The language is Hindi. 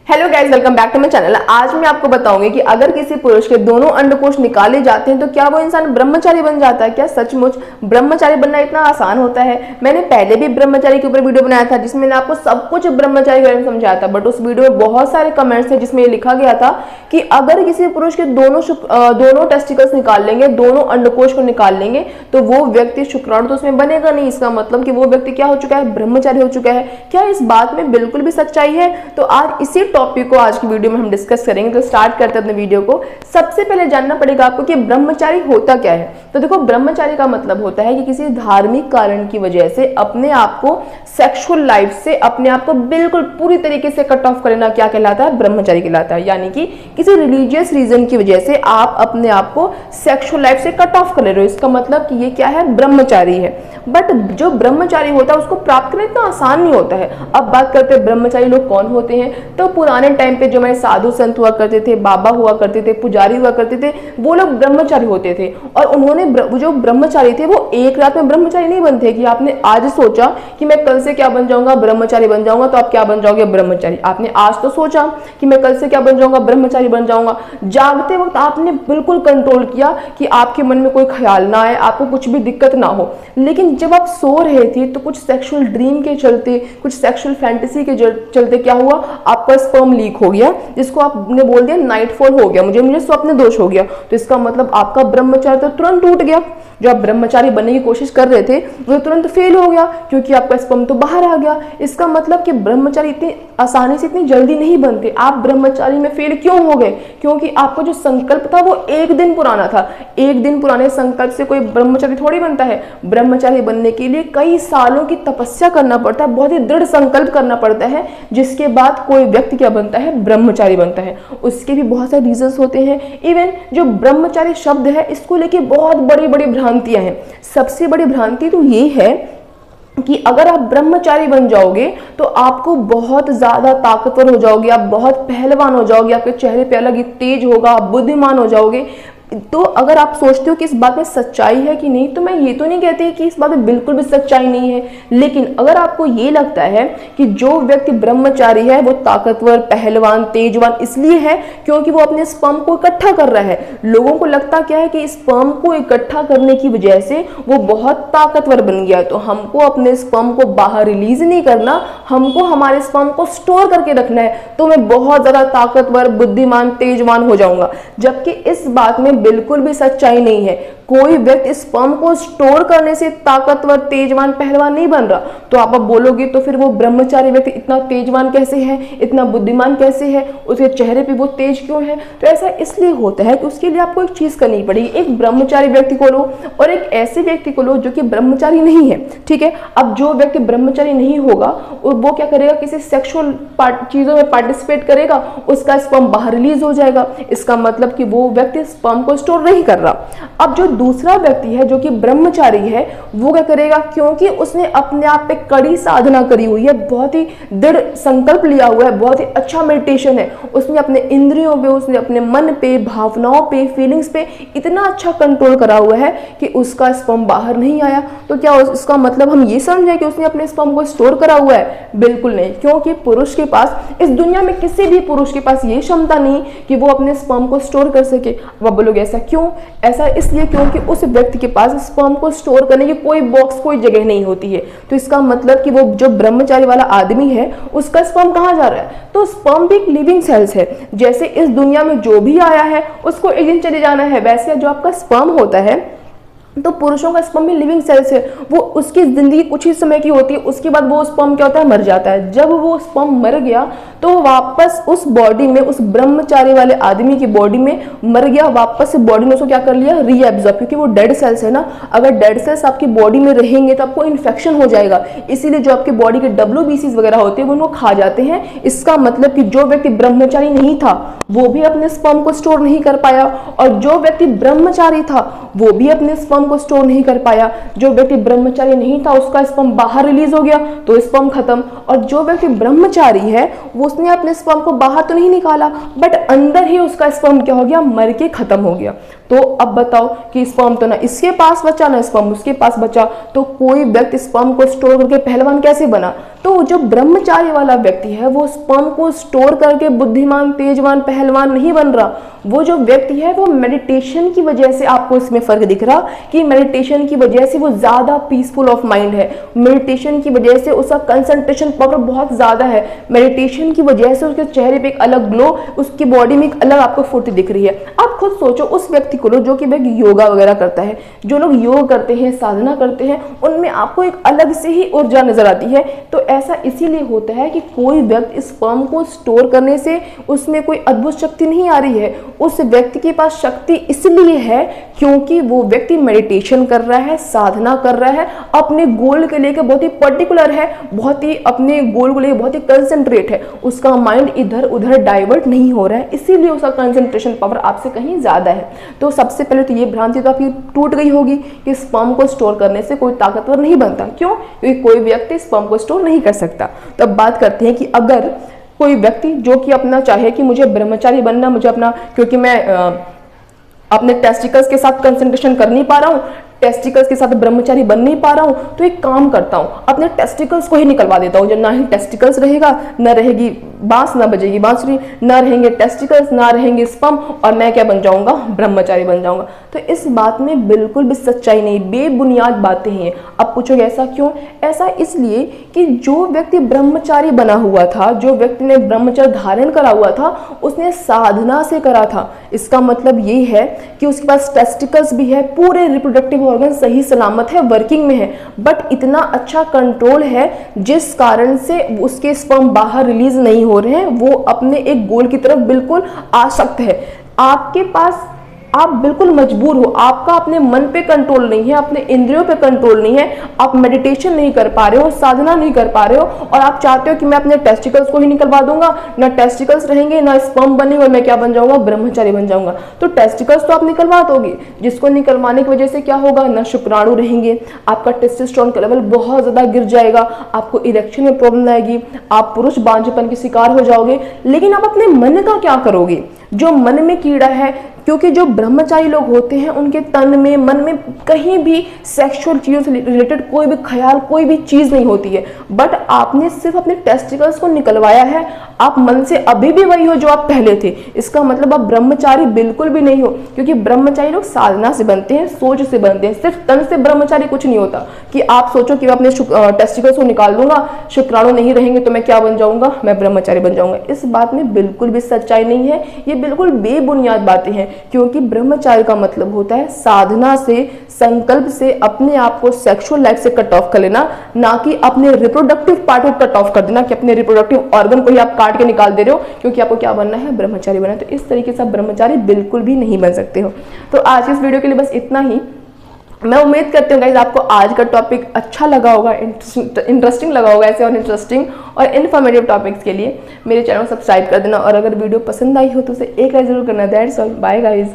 Hello guys, welcome back to my channel. आज मैं आपको बताऊंगी कि अगर किसी पुरुष के दोनों अंडकोश निकाले जाते हैं तो क्या वो इंसान ब्रह्मचारी बन जाता है। क्या सचमुच ब्रह्मचारी बनना इतना आसान होता है? मैंने पहले भी ब्रह्मचारी के ऊपर वीडियो बनाया था जिसमें मैंने आपको सब कुछ ब्रह्मचारी के बारे में समझाया था, बट उस वीडियो में बहुत सारे कमेंट्स थे जिसमें ये लिखा गया था कि अगर किसी पुरुष के दोनों टेस्टिकल्स निकाल लेंगे, दोनों अंडकोश को निकाल लेंगे तो वो व्यक्ति शुक्राणु तो उसमें बनेगा नहीं। इसका मतलब कि वो व्यक्ति क्या हो चुका है? ब्रह्मचारी हो चुका है। क्या इस बात में बिल्कुल भी सच्चाई है? तो आज इसी टॉपिक को आज की वीडियो में हम डिस्कस करेंगे। तो स्टार्ट करते हैं अपने वीडियो को। सबसे पहले जानना पड़ेगा आपको कि ब्रह्मचारी होता क्या है। तो देखो, ब्रह्मचारी का मतलब होता है कि किसी धार्मिक कारण की वजह से अपने आप को सेक्सुअल लाइफ से अपने आप को बिल्कुल पूरी तरीके से कट ऑफ करना क्या कहलाता है? ब्रह्मचारी कहलाता है। यानी कि किसी रिलीजियस रीजन की वजह से आप अपने आप को सेक्सुअल लाइफ से कट ऑफ कर ले रहे हो, इसका मतलब कि ये क्या है? ब्रह्मचारी है। बट जो ब्रह्मचारी होता है उसको प्राप्त करना इतना आसान नहीं होता है। अब बात करते हैं ब्रह्मचारी लोग कौन होते हैं। तो पुराने टाइम पे जो हमारे साधु संत हुआ करते थे, बाबा हुआ करते थे, पुजारी हुआ करते थे, वो लोग ब्रह्मचारी होते थे। और उन्होंने जो ब्रह्मचारी थे वो एक रात में ब्रह्मचारी नहीं बनते कि आपने आज सोचा कि मैं कल से क्या बन जाऊंगा? ब्रह्मचारी बन जाऊंगा। तो आप क्या बन जाओगे? ब्रह्मचारी। आपने आज तो सोचा कि मैं कल से क्या बन जाऊंगा? ब्रह्मचारी बन जाऊंगा। जागते वक्त आपने बिल्कुल कंट्रोल किया कि आपके मन में कोई ख्याल ना आए, आपको कुछ भी दिक्कत ना हो। लेकिन जब आप सो रहे थे तो कुछ सेक्सुअल ड्रीम के चलते, कुछ सेक्सुअल फैंटेसी के चलते क्या हुआ? आपका स्पर्म लीक हो गया, जिसको आपने बोल दिया नाइटफॉल हो गया, मुझे स्वप्न दोष हो गया। तो इसका मतलब आपका ब्रह्मचारी तो तुरंत टूट गया। जो आप ब्रह्मचारी बनने की कोशिश कर रहे थे वो तुरंत फेल हो गया क्योंकि आपका स्पर्म तो बाहर आ गया। इसका मतलब कि ब्रह्मचारी इतनी आसानी से इतनी जल्दी नहीं बनते। आप ब्रह्मचारी में फेल क्यों हो गए? क्योंकि आपका जो संकल्प था वो एक दिन पुराना था। एक दिन पुराने संकल्प से कोई ब्रह्मचारी थोड़ी बनता है। ब्रह्मचारी बनने के लिए कई सालों की तपस्या करना पड़ता है, बहुत ही दृढ़ संकल्प करना पड़ता है, जिसके बाद कोई व्यक्ति क्या बनता है? ब्रह्मचारी बनता है। उसके भी बहुत सारे रीजंस होते हैं। इवन जो ब्रह्मचारी शब्द है इसको लेके बहुत बड़ी बड़ी भ्रांतियां हैं। सबसे बड़ी भ्रांति तो ये है कि अगर आप ब्रह्मचारी बन जाओगे तो आपको बहुत ज्यादा ताकतवर हो जाओगे, आप बहुत पहलवान हो जाओगे, आपके चेहरे पे अलग ही तेज होगा, आप बुद्धिमान हो जाओगे। तो अगर आप सोचते हो कि इस बात में सच्चाई है कि नहीं, तो मैं ये तो नहीं कहती कि इस बात में बिल्कुल भी सच्चाई नहीं है। लेकिन अगर आपको ये लगता है कि जो व्यक्ति ब्रह्मचारी है वो ताकतवर, पहलवान, तेजवान इसलिए है क्योंकि वो अपने स्पर्म को इकट्ठा कर रहा है। लोगों को लगता क्या है कि स्पर्म को इकट्ठा करने की वजह से वो बहुत ताकतवर बन गया, तो हमको अपने स्पर्म को बाहर रिलीज नहीं करना, हमको हमारे स्पर्म को स्टोर करके रखना है, तो मैं बहुत ज्यादा ताकतवर, बुद्धिमान, तेजवान हो जाऊंगा। जबकि इस बात में बिल्कुल भी सच्चाई नहीं है। कोई व्यक्ति स्पर्म को स्टोर करने से ताकतवर, तेजवान, पहलवान नहीं बन रहा। तो आप बोलोगे तो फिर वो ब्रह्मचारी व्यक्ति इतना तेजवान कैसे है, इतना बुद्धिमान कैसे है, उसके चेहरे पे वो तेज क्यों है? तो ऐसा इसलिए होता है कि उसके लिए आपको एक चीज करनी पड़ेगी। एक ब्रह्मचारी व्यक्ति को लो और एक ऐसे व्यक्ति को लो जो कि ब्रह्मचारी नहीं है। ठीक है, अब जो व्यक्ति ब्रह्मचारी नहीं होगा वो क्या करेगा? किसी सेक्सुअल चीजों में पार्टिसिपेट करेगा, उसका स्पर्म बाहर रिलीज हो जाएगा। इसका मतलब कि वो व्यक्ति स्पर्म को स्टोर नहीं कर रहा। अब जो दूसरा व्यक्ति है जो कि ब्रह्मचारी है वो क्या करेगा? क्योंकि उसने अपने आप पे कड़ी साधना करी हुई है, बहुत ही दृढ़ संकल्प लिया हुआ है, बहुत ही अच्छा मेडिटेशन है, उसने अपने इंद्रियों पे, उसने अपने मन पे, भावनाओं पे, फीलिंग्स पे इतना अच्छा कंट्रोल करा हुआ है कि उसका स्पर्म बाहर नहीं आया। तो क्या इसका मतलब हम ये समझे कि उसने अपने स्पर्म को स्टोर करा हुआ है? बिल्कुल नहीं, क्योंकि पुरुष के पास, इस दुनिया में किसी भी पुरुष के पास ये क्षमता नहीं कि वो अपने स्पर्म को स्टोर कर सके। अब बोलोगे ऐसा क्यों? ऐसा इसलिए क्योंकि उस व्यक्ति के पास स्पर्म को स्टोर करने की कोई बॉक्स, कोई जगह नहीं होती है। तो इसका मतलब कि वो जो ब्रह्मचारी वाला आदमी है उसका स्पर्म कहाँ जा रहा है? तो स्पर्म भी एक लिविंग सेल्स है। जैसे इस दुनिया में जो भी आया है उसको एक दिन चले जाना है, वैसे जो आपका स्पर्म होता है तो पुरुषों का स्पर्म भी लिविंग सेल्स है। वो उसकी जिंदगी कुछ ही समय की होती है, उसके बाद वो स्पर्म क्या होता है? मर जाता है। जब वो स्पर्म मर गया तो वापस उस बॉडी में, उस ब्रह्मचारी वाले आदमी की बॉडी में मर गया, वापस से बॉडी में उसको क्या कर लिया? रीएब्जॉर्ब, क्योंकि वो डेड सेल्स है ना। अगर डेड सेल्स आपकी बॉडी में रहेंगे तो आपको इन्फेक्शन हो जाएगा, इसीलिए जो आपकी बॉडी के WBCs वगैरह होते हैं वो उनको खा जाते हैं। इसका मतलब कि जो व्यक्ति ब्रह्मचारी नहीं था वो भी अपने स्पर्म को स्टोर नहीं कर पाया, और जो व्यक्ति ब्रह्मचारी था वो भी अपने स्पर्म को स्टोर नहीं कर पाया। जो व्यक्ति ब्रह्मचारी नहीं था उसका स्पर्म बाहर रिलीज हो गया तो स्पर्म खत्म। और जो व्यक्ति ब्रह्मचारी है वो उसने अपने स्पर्म को बाहर तो नहीं निकाला, बट अंदर ही उसका स्पर्म क्या हो गया? मर के खत्म हो गया। तो अब बताओ कि स्पर्म तो ना इसके पास बचा ना स्पर्म उसके पास बचा, तो कोई व्यक्ति स्पर्म को स्टोर करके पहलवान कैसे बना? तो जो ब्रह्मचारी वाला व्यक्ति है वो स्पर्म को स्टोर करके बुद्धिमान, तेजवान, पहलवान नहीं बन रहा। वो जो व्यक्ति है वो मेडिटेशन की वजह से, आपको इसमें फर्क दिख रहा कि मेडिटेशन की वजह से वो ज्यादा पीसफुल ऑफ माइंड है, मेडिटेशन की वजह से उसका कंसंट्रेशन पावर बहुत ज्यादा है, मेडिटेशन की वजह से उसके चेहरे पे एक अलग ग्लो, उसकी बॉडी में एक अलग आपको फुर्ती दिख रही है। आप खुद सोचो उस व्यक्ति को लो जो कि व्यक्ति योगा वगैरह करता है, जो लोग योग करते हैं, साधना करते हैं, उनमें आपको एक अलग से ही ऊर्जा नजर आती है। तो ऐसा इसीलिए होता है कि कोई व्यक्ति स्पर्म को स्टोर करने से उसमें कोई अद्भुत शक्ति नहीं आ रही है, उस व्यक्ति के पास शक्ति इसलिए है क्योंकि वो व्यक्ति मेडिटेशन कर रहा है, साधना कर रहा है, अपने गोल के लेकर बहुत ही पर्टिकुलर है, बहुत ही अपने गोल को लेकर बहुत ही कंसंट्रेट है, उसका माइंड इधर उधर डाइवर्ट नहीं हो रहा है, इसीलिए उसका कंसंट्रेशन पावर आपसे कहीं ज्यादा है। तो सबसे पहले तो ये भ्रांति तो आपकी टूट गई होगी कि स्पर्म को स्टोर करने से कोई ताकतवर नहीं बनता। क्यों? क्योंकि कोई व्यक्ति स्पर्म को स्टोर नहीं कर सकता। तो अब बात करते हैं कि अगर कोई व्यक्ति जो कि अपना चाहे कि मुझे ब्रह्मचारी बनना, मुझे अपना, क्योंकि मैं अपने टेस्टिकल्स के साथ कंसंट्रेशन कर नहीं पा रहा हूँ, टेस्टिकल्स के साथ ब्रह्मचारी बन नहीं पा रहा हूँ, तो एक काम करता हूँ, अपने टेस्टिकल्स को ही निकलवा देता हूँ। जब ना ही टेस्टिकल्स रहेगा, न रहेगी बांस, ना बजेगी बांसुरी, ना रहेंगे टेस्टिकल्स, ना रहेंगे स्पर्म, और मैं क्या बन जाऊंगा? ब्रह्मचारी बन जाऊंगा। तो इस बात में बिल्कुल भी सच्चाई नहीं, बेबुनियाद बातें हैं। अब पूछोगे ऐसा क्यों? ऐसा इसलिए कि जो व्यक्ति ब्रह्मचारी बना हुआ था, जो व्यक्ति ने ब्रह्मचर्य धारण करा हुआ था, उसने साधना से करा था। इसका मतलब ये है कि उसके पास टेस्टिकल्स भी है, पूरे रिप्रोडक्टिव ऑर्गन सही सलामत है, वर्किंग में है, बट इतना अच्छा कंट्रोल है जिस कारण से उसके स्पर्म बाहर रिलीज नहीं हो रहे हैं, वो अपने एक गोल की तरफ बिल्कुल आसक्त है। आपके पास आप बिल्कुल मजबूर हो, आपका अपने मन पे कंट्रोल नहीं है, अपने इंद्रियों पे कंट्रोल नहीं है, आप मेडिटेशन नहीं कर पा रहे हो, साधना नहीं कर पा रहे हो, और आप चाहते हो कि मैं अपने टेस्टिकल्स को ही निकलवा दूंगा, ना टेस्टिकल्स रहेंगे ना स्पर्म बनेगा, और मैं क्या बन जाऊंगा? ब्रह्मचारी बन जाऊंगा। तो टेस्टिकल्स तो आप निकलवा दोगे, जिसको निकलवाने की वजह से क्या होगा? ना शुक्राणु रहेंगे, आपका टेस्टोस्टेरोन का लेवल बहुत ज्यादा गिर जाएगा, आपको इरेक्शन में प्रॉब्लम आएगी, आप पुरुष बांझपन के शिकार हो जाओगे। लेकिन आप अपने मन का क्या करोगे? जो मन में कीड़ा है, क्योंकि जो ब्रह्मचारी लोग होते हैं उनके तन में, मन में कहीं भी सेक्सुअल चीजों से रिलेटेड कोई भी ख्याल, कोई भी चीज नहीं होती है, बट आपने सिर्फ अपने टेस्टिकल्स को निकलवाया है, आप मन से अभी भी वही हो जो आप पहले थे। इसका मतलब आप ब्रह्मचारी बिल्कुल भी नहीं हो, क्योंकि ब्रह्मचारी लोग साधना से बनते हैं, सोच से बनते हैं। सिर्फ तन से ब्रह्मचारी कुछ नहीं होता कि आप सोचो कि मैं अपने टेस्टिकल्स को निकाल दूंगा, शुक्राणु नहीं रहेंगे तो मैं क्या बन जाऊंगा? मैं ब्रह्मचारी बन जाऊंगा। इस बात में बिल्कुल भी सच्चाई नहीं है, ये बिल्कुल बेबुनियाद बातें हैं, क्योंकि ब्रह्मचारी का मतलब होता है साधना से, संकल्प से अपने आप को सेक्सुअल लाइफ से कट ऑफ कर लेना, ना कि अपने रिप्रोडक्टिव पार्ट को कट ऑफ कर देना कि अपने रिप्रोडक्टिव ऑर्गन को ही आप काट के निकाल दे रहे हो, क्योंकि आपको क्या बनना है? ब्रह्मचारी बनना है। तो इस तरीके से आप ब्रह्मचारी बिल्कुल भी नहीं बन सकते हो। तो आज इस वीडियो के लिए बस इतना ही। मैं उम्मीद करती हूँ गाइस आपको आज का टॉपिक अच्छा लगा होगा, इंटरेस्टिंग लगा होगा। ऐसे और इंटरेस्टिंग और इन्फॉर्मेटिव टॉपिक्स के लिए मेरे चैनल को सब्सक्राइब कर देना, और अगर वीडियो पसंद आई हो तो उसे एक लाइक जरूर करना। That's all, bye guys.